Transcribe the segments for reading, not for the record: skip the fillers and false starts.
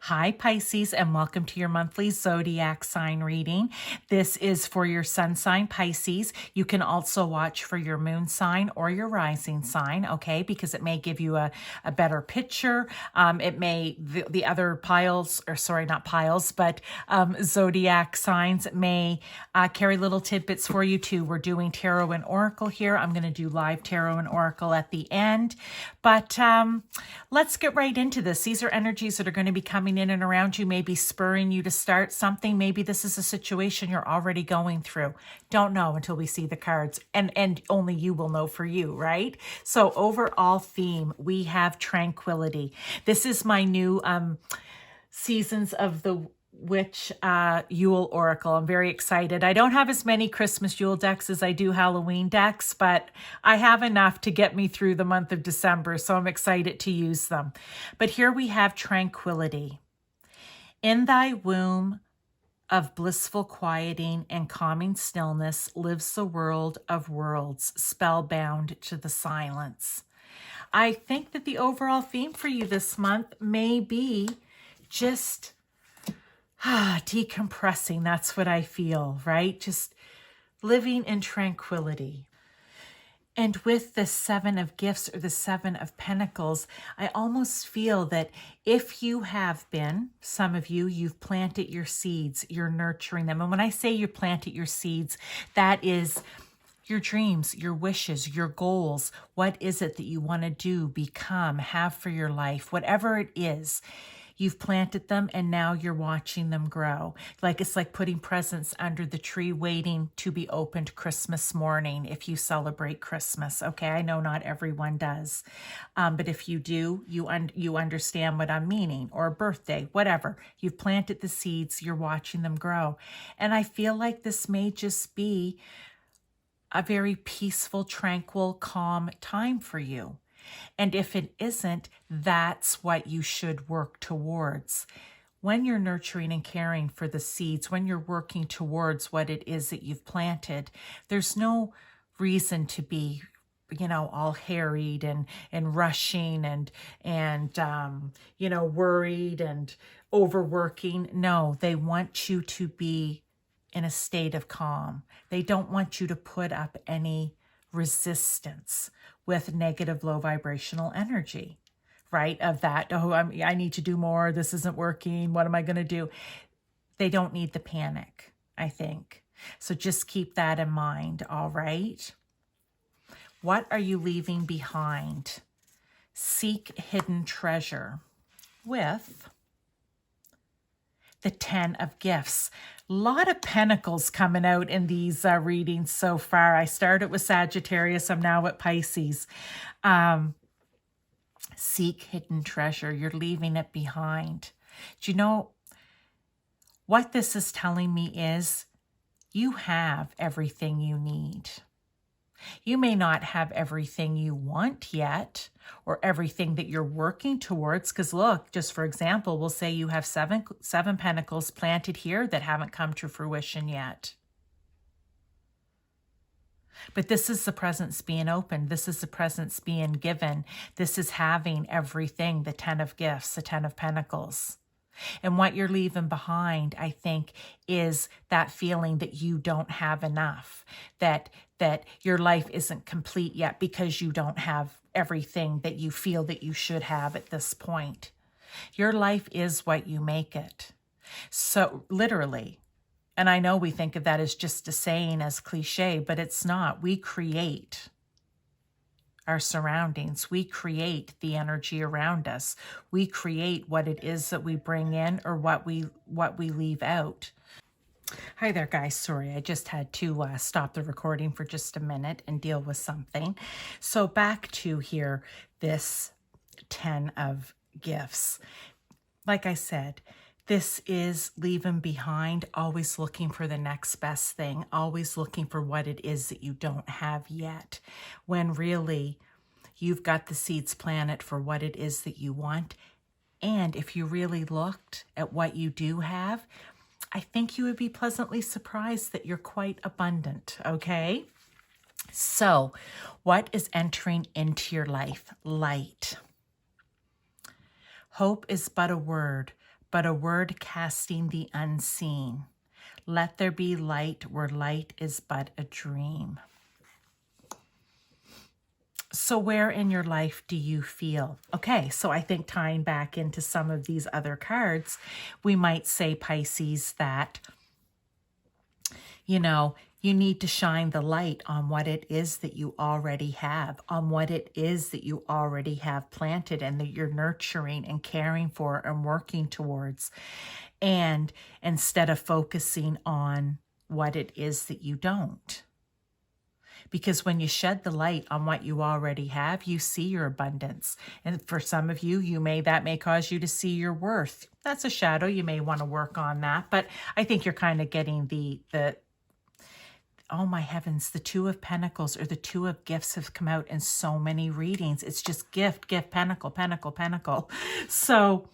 Hi, Pisces, and welcome to your monthly zodiac sign reading. This is for your sun sign, Pisces. You can also watch for your moon sign or your rising sign, okay, because it may give you a better picture. It may, the other piles, or sorry, not piles, but zodiac signs may carry little tidbits for you too. We're doing tarot and oracle here. I'm going to do live tarot and oracle at the end, but let's get right into this. These are energies that are going to be coming in and around you, maybe spurring you to start something. Maybe this is a situation you're already going through. Don't know until we see the cards, and only you will know for you, right? So overall theme, we have tranquility. This is my new Seasons of the Witch Yule Oracle. I'm very excited. I don't have as many Christmas Yule decks as I do Halloween decks, but I have enough to get me through the month of December, so I'm excited to use them. But here we have tranquility. In thy womb of blissful quieting and calming stillness lives the world of worlds, spellbound to the silence. I think that the overall theme for you this month may be just decompressing. That's what I feel, right? Just living in tranquility. And with the Seven of Gifts or the Seven of Pentacles, I almost feel that if you have been, some of you, you've planted your seeds, you're nurturing them. And when I say you planted your seeds, that is your dreams, your wishes, your goals. What is it that you want to do, become, have for your life? Whatever it is, you've planted them and now you're watching them grow. It's like putting presents under the tree waiting to be opened Christmas morning if you celebrate Christmas. Okay, I know not everyone does. But if you do, you understand what I'm meaning, or a birthday, whatever. You've planted the seeds, you're watching them grow. And I feel like this may just be a very peaceful, tranquil, calm time for you. And if it isn't, that's what you should work towards. When you're nurturing and caring for the seeds, when you're working towards what it is that you've planted, there's no reason to be, all harried and rushing and worried and overworking. No, they want you to be in a state of calm. They don't want you to put up any resistance with negative low vibrational energy, right? Of that, I need to do more. This isn't working. What am I going to do? They don't need the panic, I think. So just keep that in mind, all right? What are you leaving behind? Seek hidden treasure with the 10 of Gifts. A lot of pentacles coming out in these readings so far. I started with Sagittarius. I'm now at Pisces. Seek hidden treasure. You're leaving it behind. Do you know what this is telling me is you have everything you need. You may not have everything you want yet or everything that you're working towards, because look, just for example, we'll say you have seven pentacles planted here that haven't come to fruition yet. But this is the presence being opened. This is the presence being given. This is having everything, the 10 of Gifts, the 10 of Pentacles. And what you're leaving behind, I think, is that feeling that you don't have enough, that your life isn't complete yet because you don't have everything that you feel that you should have at this point. Your life is what you make it. So literally, and I know we think of that as just a saying, as cliche, but it's not. We create our surroundings. We create the energy around us. We create what it is that we bring in or what we leave out. Hi there, guys. Sorry, I just had to stop the recording for just a minute and deal with something. So back to here, this 10 of Gifts. Like I said, this is leaving behind, always looking for the next best thing, always looking for what it is that you don't have yet, when really you've got the seeds planted for what it is that you want. And if you really looked at what you do have, I think you would be pleasantly surprised that you're quite abundant, okay? So, what is entering into your life? Light. Hope is but a word, but a word casting the unseen. Let there be light where light is but a dream. So where in your life do you feel? Okay, so I think tying back into some of these other cards, we might say, Pisces, that, you know, you need to shine the light on what it is that you already have, on what it is that you already have planted and that you're nurturing and caring for and working towards. And instead of focusing on what it is that you don't. Because when you shed the light on what you already have, you see your abundance. And for some of you, that may cause you to see your worth. That's a shadow. You may want to work on that. But I think you're kind of getting the oh my heavens, the Two of Pentacles or the Two of Gifts have come out in so many readings. It's just gift, pentacle, pentacle, pentacle. So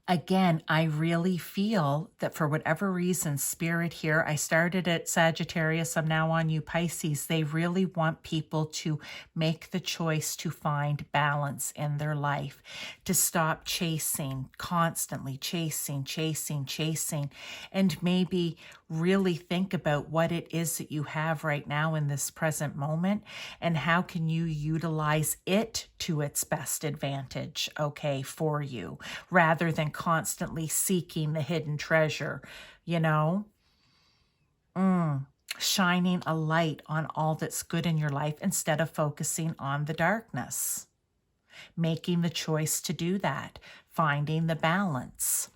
again, I really feel that for whatever reason, Spirit here, I started at Sagittarius, I'm now on you, Pisces. They really want people to make the choice to find balance in their life, to stop chasing, constantly chasing, and maybe really think about what it is that you have right now in this present moment and how can you utilize it to its best advantage, okay, for you, rather than constantly seeking the hidden treasure, you know? Shining a light on all that's good in your life instead of focusing on the darkness. Making the choice to do that. Finding the balance.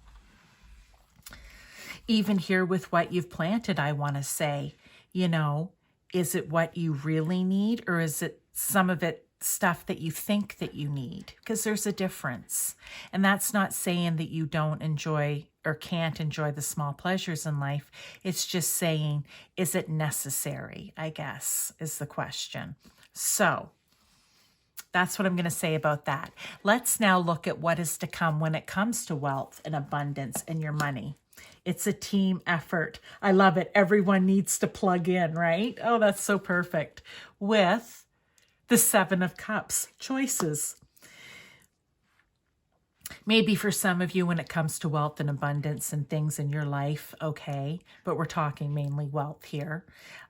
Even here with what you've planted, I want to say, you know, is it what you really need or is it some of it stuff that you think that you need? Because there's a difference. And that's not saying that you don't enjoy or can't enjoy the small pleasures in life. It's just saying, is it necessary, I guess, is the question. So that's what I'm going to say about that. Let's now look at what is to come when it comes to wealth and abundance and your money. It's a team effort. I love it. Everyone needs to plug in, right? Oh, that's so perfect. With the Seven of Cups, choices. Maybe for some of you when it comes to wealth and abundance and things in your life, okay, but we're talking mainly wealth here.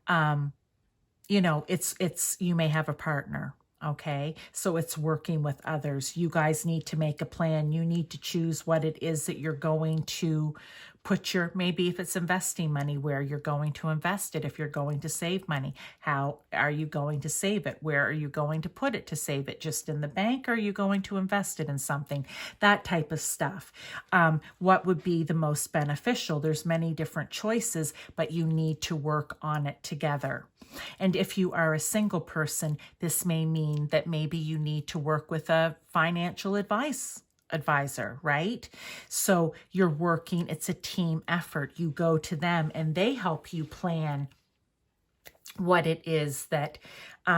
You know, it's you may have a partner. Okay, so it's working with others. You guys need to make a plan. You need to choose what it is that you're going to put your, maybe if it's investing money, where you're going to invest it. If you're going to save money, how are you going to save it? Where are you going to put it to save it? Just in the bank? Or are you going to invest it in something? That type of stuff. What would be the most beneficial? There's many different choices, but you need to work on it together. And if you are a single person, this may mean that maybe you need to work with a financial advisor, right? So you're working, it's a team effort. You go to them and they help you plan what it is that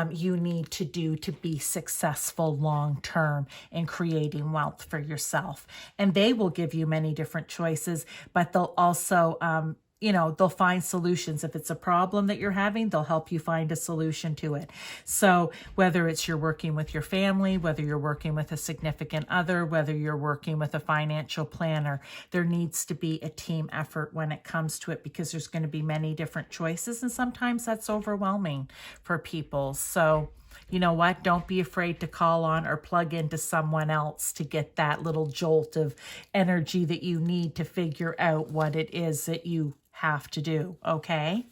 you need to do to be successful long-term in creating wealth for yourself. And they will give you many different choices, but they'll also you know, they'll find solutions. If it's a problem that you're having, they'll help you find a solution to it. So whether it's you're working with your family, whether you're working with a significant other, whether you're working with a financial planner, there needs to be a team effort when it comes to it because there's going to be many different choices. And sometimes that's overwhelming for people. So you know what? Don't be afraid to call on or plug into someone else to get that little jolt of energy that you need to figure out what it is that you have to do, okay?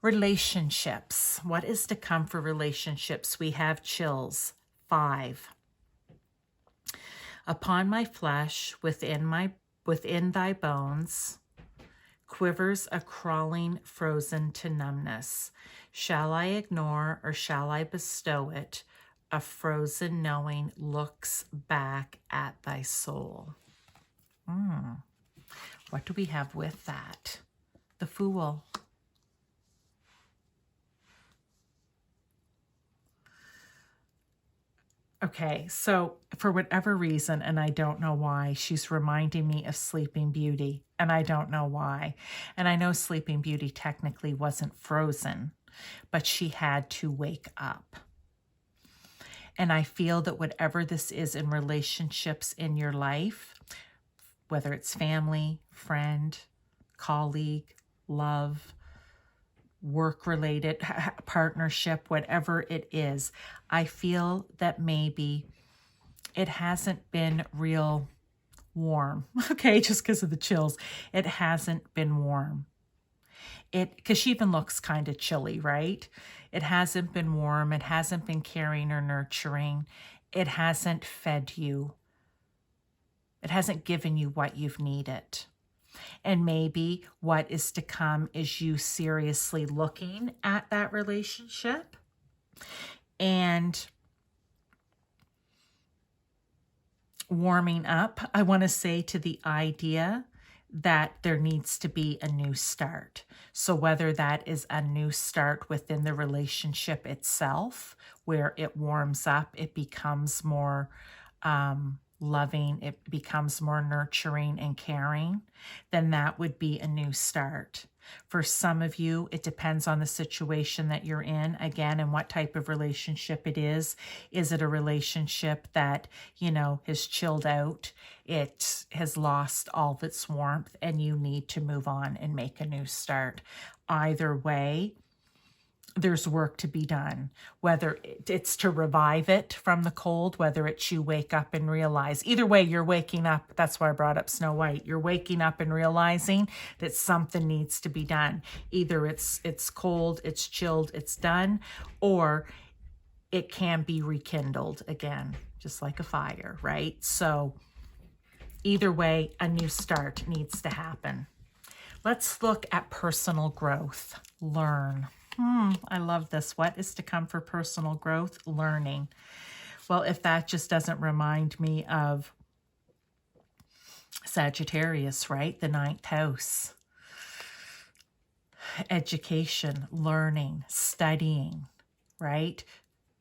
Relationships. What is to come for relationships? We have chills. 5. Upon my flesh, within thy bones, quivers a crawling frozen to numbness. Shall I ignore or shall I bestow it? A frozen knowing looks back at thy soul. What do we have with that? The Fool. Okay, so for whatever reason, and I don't know why, she's reminding me of Sleeping Beauty, and I don't know why. And I know Sleeping Beauty technically wasn't frozen, but she had to wake up. And I feel that whatever this is in relationships in your life, whether it's family, friend, colleague, love, work-related partnership, whatever it is, I feel that maybe it hasn't been real warm. Okay, just because of the chills. It hasn't been warm. Because she even looks kind of chilly, right? It hasn't been warm. It hasn't been caring or nurturing. It hasn't fed you. It hasn't given you what you've needed. And maybe what is to come is you seriously looking at that relationship and warming up, I want to say, to the idea that there needs to be a new start. So whether that is a new start within the relationship itself, where it warms up, it becomes more loving, it becomes more nurturing and caring, then that would be a new start. For some of you, it depends on the situation that you're in, again, and what type of relationship it is. Is it a relationship that, has chilled out? It has lost all of its warmth and you need to move on and make a new start. Either way, there's work to be done, whether it's to revive it from the cold, whether it's you wake up and realize. Either way, you're waking up. That's why I brought up Snow White. You're waking up and realizing that something needs to be done. Either it's cold, it's chilled, it's done, or it can be rekindled again, just like a fire, right? So either way, a new start needs to happen. Let's look at personal growth. Learn. I love this. What is to come for personal growth? Learning. Well, if that just doesn't remind me of Sagittarius, right? The 9th house. Education, learning, studying, right?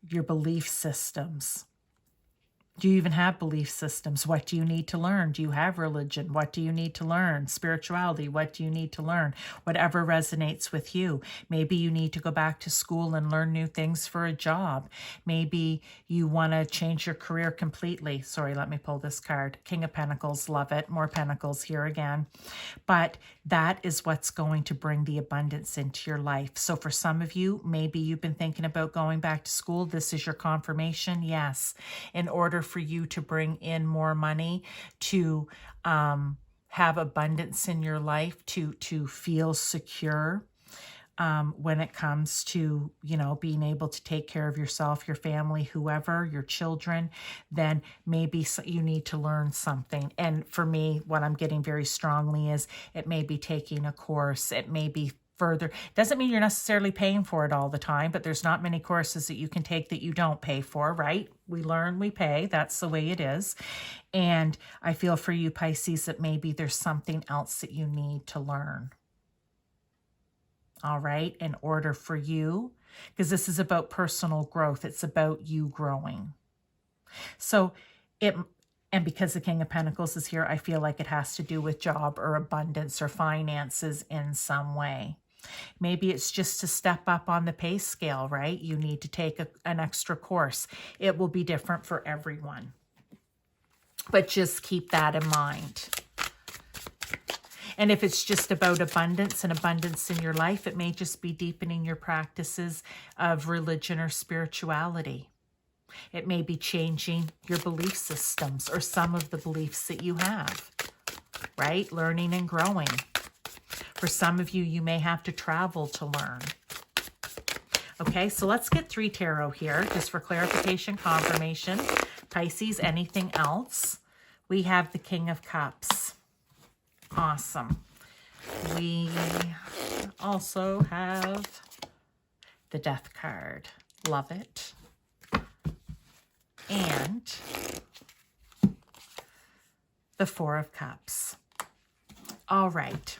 Your belief systems. Do you even have belief systems? What do you need to learn? Do you have religion? What do you need to learn? Spirituality, what do you need to learn? Whatever resonates with you. Maybe you need to go back to school and learn new things for a job. Maybe you want to change your career completely. Sorry, let me pull this card. King of Pentacles, love it. More Pentacles here again. But that is what's going to bring the abundance into your life. So for some of you, maybe you've been thinking about going back to school. This is your confirmation. Yes. In order for you to bring in more money, to have abundance in your life, to feel secure when it comes to, being able to take care of yourself, your family, whoever, your children, then maybe you need to learn something. And for me, what I'm getting very strongly is it may be taking a course. It may be further. Doesn't mean you're necessarily paying for it all the time, but there's not many courses that you can take that you don't pay for, right? We learn, we pay. That's the way it is. And I feel for you, Pisces, that maybe there's something else that you need to learn. All right, in order for you, because this is about personal growth. It's about you growing. So and because the King of Pentacles is here, I feel like it has to do with job or abundance or finances in some way. Maybe it's just to step up on the pay scale, right? You need to take an extra course. It will be different for everyone. But just keep that in mind. And if it's just about abundance and abundance in your life, it may just be deepening your practices of religion or spirituality. It may be changing your belief systems or some of the beliefs that you have, right? Learning and growing. For some of you, you may have to travel to learn. Okay, so let's get 3 tarot here, just for clarification, confirmation. Pisces, anything else? We have the King of Cups. Awesome. We also have the Death card. Love it. And the 4 of Cups. All right.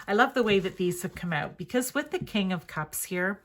I love the way that these have come out, because with the King of Cups here,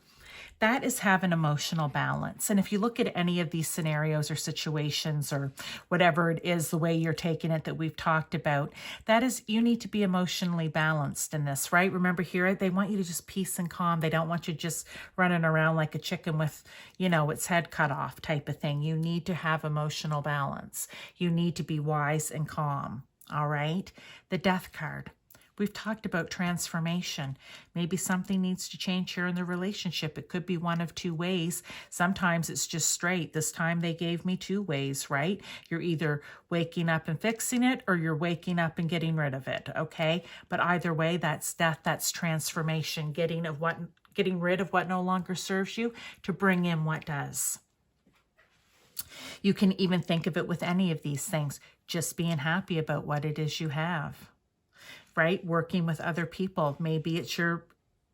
That is having emotional balance. And if you look at any of these scenarios or situations or whatever it is, the way you're taking it that we've talked about, that is, you need to be emotionally balanced in this, right? Remember here, they want you to just peace and calm. They don't want you just running around like a chicken with, its head cut off type of thing. You need to have emotional balance. You need to be wise and calm. All right. The Death card. We've talked about transformation. Maybe something needs to change here in the relationship. It could be one of two ways. Sometimes it's just straight. This time they gave me two ways, right? You're either waking up and fixing it, or you're waking up and getting rid of it, okay? But either way, that's death, that's transformation, getting rid of what no longer serves you to bring in what does. You can even think of it with any of these things, just being happy about what it is you have. Right? Working with other people. Maybe it's your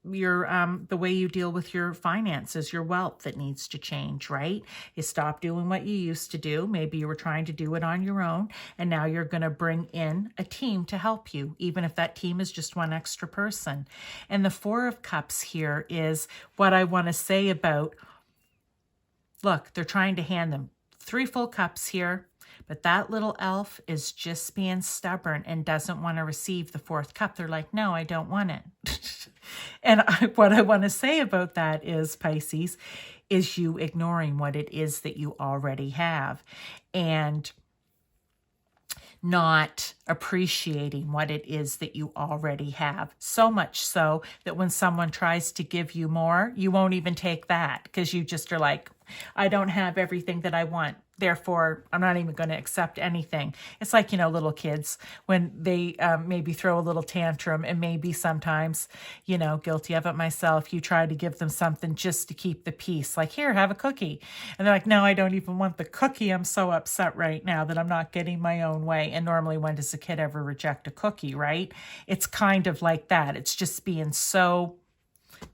the way you deal with your finances, your wealth that needs to change, right? You stop doing what you used to do. Maybe you were trying to do it on your own, and now you're going to bring in a team to help you, even if that team is just one extra person. And the Four of Cups here is what I want to say about, look, they're trying to hand them 3 full cups here. But that little elf is just being stubborn and doesn't want to receive the 4th cup. They're like, no, I don't want it. And what I want to say about that is, Pisces, is you ignoring what it is that you already have and not appreciating what it is that you already have. So much so that when someone tries to give you more, you won't even take that because you just are like, I don't have everything that I want. Therefore, I'm not even going to accept anything. It's like, little kids when they maybe throw a little tantrum, and maybe sometimes, guilty of it myself, you try to give them something just to keep the peace. Like, here, have a cookie. And they're like, no, I don't even want the cookie. I'm so upset right now that I'm not getting my own way. And normally, when does a kid ever reject a cookie, right? It's kind of like that. It's just being so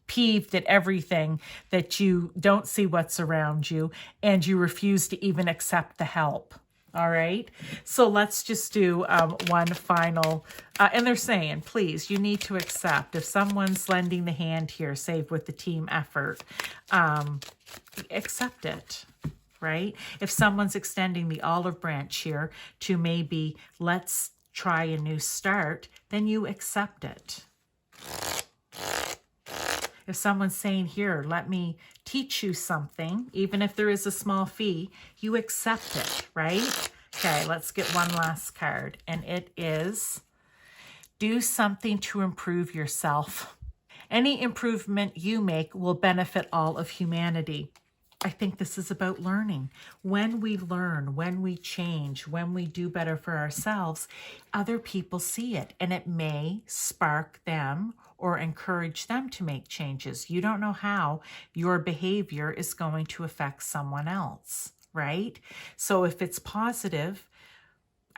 peeved at everything that you don't see what's around you and you refuse to even accept the help. All right. So let's just do one final. And they're saying, please, you need to accept if someone's lending the hand here, save with the team effort, accept it. Right. If someone's extending the olive branch here to maybe let's try a new start, then you accept it. If someone's saying, here, let me teach you something, even if there is a small fee, you accept it, right? Okay, let's get one last card. And it is, do something to improve yourself. Any improvement you make will benefit all of humanity. I think this is about learning. When we learn, when we change, when we do better for ourselves, other people see it, and it may spark them or encourage them to make changes. You don't know how your behavior is going to affect someone else, right? So if it's positive,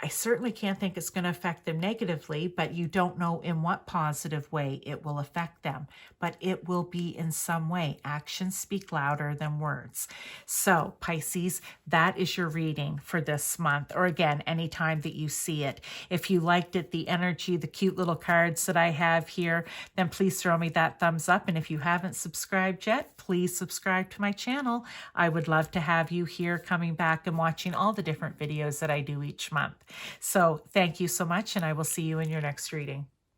I certainly can't think it's going to affect them negatively, but you don't know in what positive way it will affect them. But it will be in some way. Actions speak louder than words. So, Pisces, that is your reading for this month, or again, anytime that you see it. If you liked it, the energy, the cute little cards that I have here, then please throw me that thumbs up. And if you haven't subscribed yet, please subscribe to my channel. I would love to have you here coming back and watching all the different videos that I do each month. So thank you so much, and I will see you in your next reading.